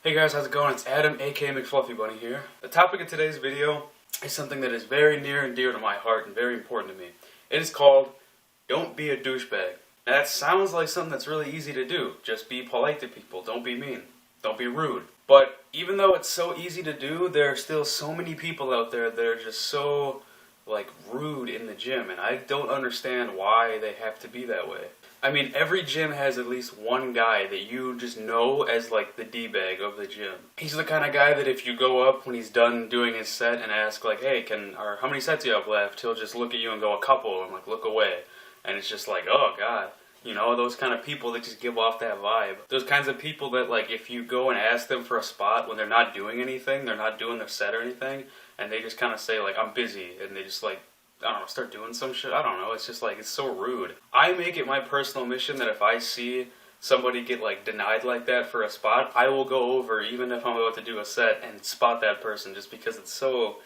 Hey guys, how's it going? It's Adam, aka McFluffy Bunny here. The topic of today's video is something that is very near and dear to my heart and very important to me. It is called, don't be a douchebag. Now that sounds like something that's really easy to do. Just be polite to people, don't be mean, don't be rude. But even though it's so easy to do, there are still so many people out there that are just so, rude in the gym, and I don't understand why they have to be that way. I mean, every gym has at least one guy that you just know as the D-bag of the gym. He's the kind of guy that if you go up when he's done doing his set and ask hey, how many sets do you have left? He'll just look at you and go, a couple, and look away. And it's just oh god. You know, those kind of people that just give off that vibe. Those kinds of people that if you go and ask them for a spot when they're not doing anything, they're not doing their set or anything, and they just kind of say I'm busy, and they just I don't know, start doing some shit. I don't know, it's just it's so rude. I make it my personal mission that if I see somebody get denied like that for a spot, I will go over, even if I'm about to do a set, and spot that person just because it's so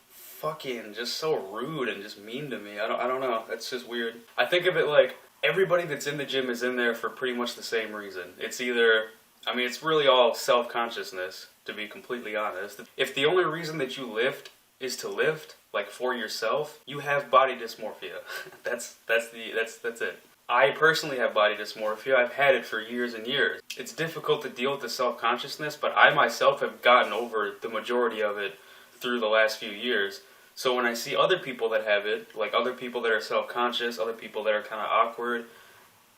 fucking just so rude and just mean to me. I don't know, that's just weird. I think of it everybody that's in the gym is in there for pretty much the same reason. It's either, it's really all self-consciousness, to be completely honest. If the only reason that you lift is to lift, for yourself, you have body dysmorphia. That's it. I personally have body dysmorphia. I've had it for years and years. It's difficult to deal with the self-consciousness, but I myself have gotten over the majority of it through the last few years. So when I see other people that have it, other people that are self-conscious, other people that are kind of awkward,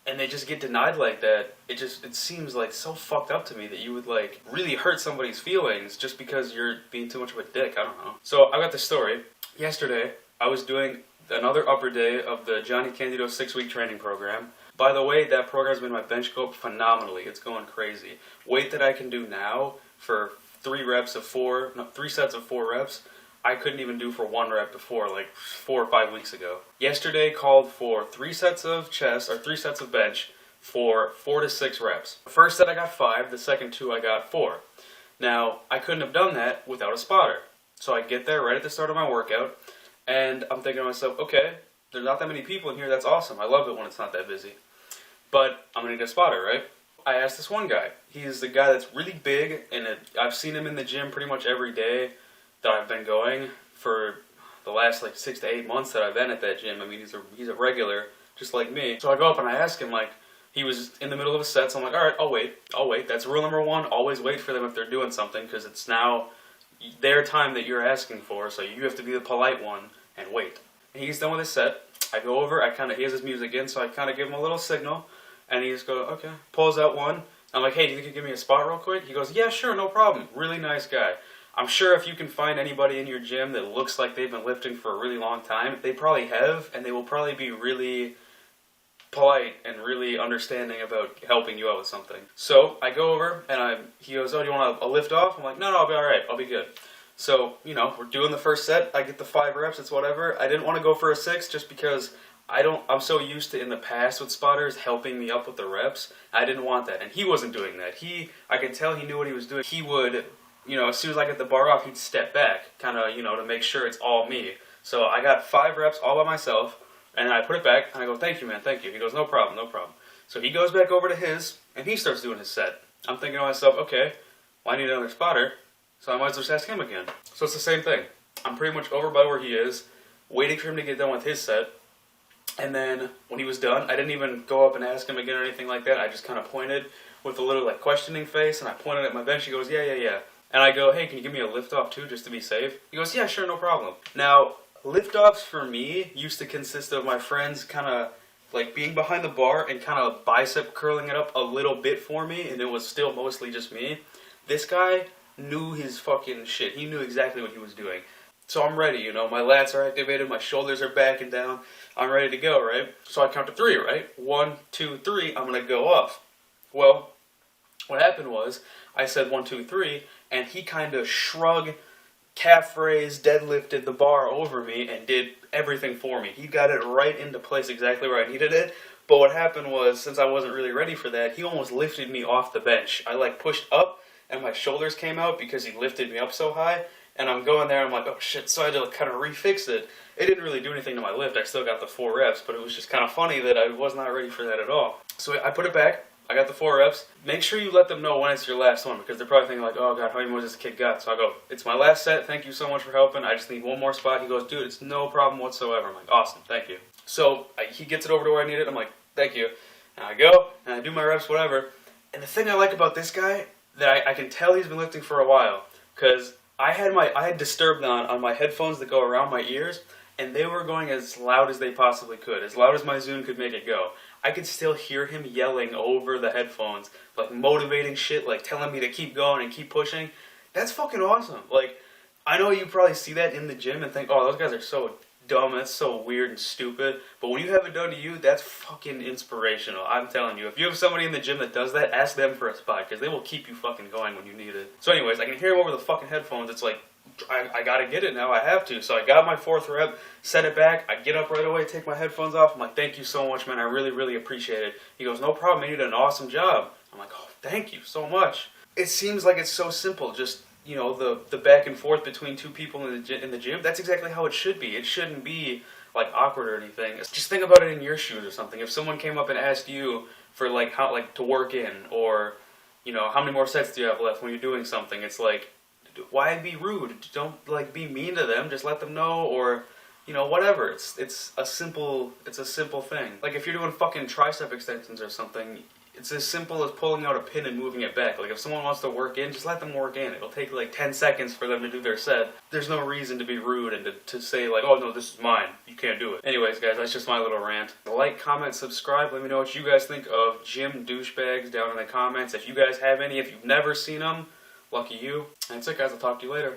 and they just get denied like that, it seems so fucked up to me that you would really hurt somebody's feelings just because you're being too much of a dick. I don't know. So I got this story. Yesterday, I was doing another upper day of the Johnny Candido 6-week training program. By the way, that program's made my bench go up phenomenally. It's going crazy. Weight that I can do now for 3 sets of 4 reps, I couldn't even do for 1 rep before, 4 or 5 weeks ago. Yesterday called for 3 sets of chest, or 3 sets of bench, for 4 to 6 reps. The first set I got 5, the second 2 I got 4. Now, I couldn't have done that without a spotter. So I get there right at the start of my workout, and I'm thinking to myself, okay, there's not that many people in here, that's awesome. I love it when it's not that busy. But I'm going to get a spotter, right? I asked this one guy. He's the guy that's really big, and I've seen him in the gym pretty much every day that I've been going for the last 6 to 8 months that I've been at that gym. He's a regular, just like me. So I go up and I ask him, he was in the middle of a set, so I'm alright, I'll wait. That's rule number 1, always wait for them if they're doing something, because it's now their time that you're asking for, so you have to be the polite one and wait. And he's done with his set. I go over, he has his music in, so I kind of give him a little signal, and he just goes, okay, pulls out one. I'm like, hey, do you think you can give me a spot real quick? He goes, yeah, sure, no problem. Really nice guy. I'm sure if you can find anybody in your gym that looks like they've been lifting for a really long time, they probably have, and they will probably be really polite and really understanding about helping you out with something. So I go over, and he goes, oh, do you want a lift off? I'm like, no, I'll be alright, I'll be good. So, we're doing the first set, I get the 5 reps, it's whatever. I didn't want to go for a 6 just because I'm so used to in the past with spotters helping me up with the reps. I didn't want that, and he wasn't doing that. I could tell he knew what he was doing. He would, as soon as I get the bar off, he'd step back, kind of, to make sure it's all me. So I got 5 reps all by myself, and I put it back, and I go, thank you, man, thank you. He goes, no problem, no problem. So he goes back over to his, and he starts doing his set. I'm thinking to myself, okay, well, I need another spotter, so I might as well just ask him again. So it's the same thing. I'm pretty much over by where he is, waiting for him to get done with his set, and then when he was done, I didn't even go up and ask him again or anything like that. I just kind of pointed with a little questioning face, and I pointed at my bench. He goes, yeah. And I go, hey, can you give me a lift off too, just to be safe? He goes, yeah, sure, no problem. Now, lift offs for me used to consist of my friends kind of being behind the bar and kind of bicep curling it up a little bit for me, and it was still mostly just me. This guy knew his fucking shit. He knew exactly what he was doing. So I'm ready, my lats are activated, my shoulders are back and down. I'm ready to go, right? So I count to 3, right? 1, 2, 3, I'm going to go off. Well, what happened was, I said 1, 2, 3, and he kind of shrugged, calf raised, deadlifted the bar over me and did everything for me. He got it right into place exactly where I needed it. But what happened was, since I wasn't really ready for that, he almost lifted me off the bench. I pushed up and my shoulders came out because he lifted me up so high. And I'm going there, I'm like, oh shit, so I had to kind of refix it. It didn't really do anything to my lift. I still got the 4 reps, but it was just kind of funny that I was not ready for that at all. So I put it back. I got the 4 reps. Make sure you let them know when it's your last one, because they're probably thinking like, oh god, how many more does this kid got? So I go, it's my last set, thank you so much for helping, I just need one more spot. He goes, dude, it's no problem whatsoever. I'm like, awesome, thank you. So he gets it over to where I need it, I'm like, thank you. And I go, and I do my reps, whatever. And the thing I like about this guy, that I can tell he's been lifting for a while, because I had Disturbed on my headphones that go around my ears, and they were going as loud as they possibly could, as loud as my Zune could make it go. I could still hear him yelling over the headphones, like motivating shit, like telling me to keep going and keep pushing. That's fucking awesome. Like, I know you probably see that in the gym and think, oh, those guys are so dumb, that's so weird and stupid. But when you have it done to you, that's fucking inspirational. I'm telling you, if you have somebody in the gym that does that, ask them for a spot, because they will keep you fucking going when you need it. So anyways, I can hear him over the fucking headphones. It's like, I gotta get it now, I have to. So I got my 4th rep, set it back, I get up right away, take my headphones off. I'm like, thank you so much, man, I really, really appreciate it. He goes, no problem, man, you did an awesome job. I'm like, oh, thank you so much. It seems like it's so simple, just, you know, the back and forth between 2 people in the gym. That's exactly how it should be. It shouldn't be, like, awkward or anything. Just think about it in your shoes or something. If someone came up and asked you for, like, how, like, to work in, or, you know, how many more sets do you have left when you're doing something, it's like, why be rude? Don't, like, be mean to them. Just let them know, or, you know, whatever. It's a simple thing. Like, if you're doing fucking tricep extensions or something, it's as simple as pulling out a pin and moving it back. Like, if someone wants to work in, just let them work in. It'll take, like, 10 seconds for them to do their set. There's no reason to be rude and to say, like, oh, no, this is mine. You can't do it. Anyways, guys, that's just my little rant. Like, comment, subscribe. Let me know what you guys think of gym douchebags down in the comments. If you guys have any, if you've never seen them, lucky you. And that's it, guys. I'll talk to you later.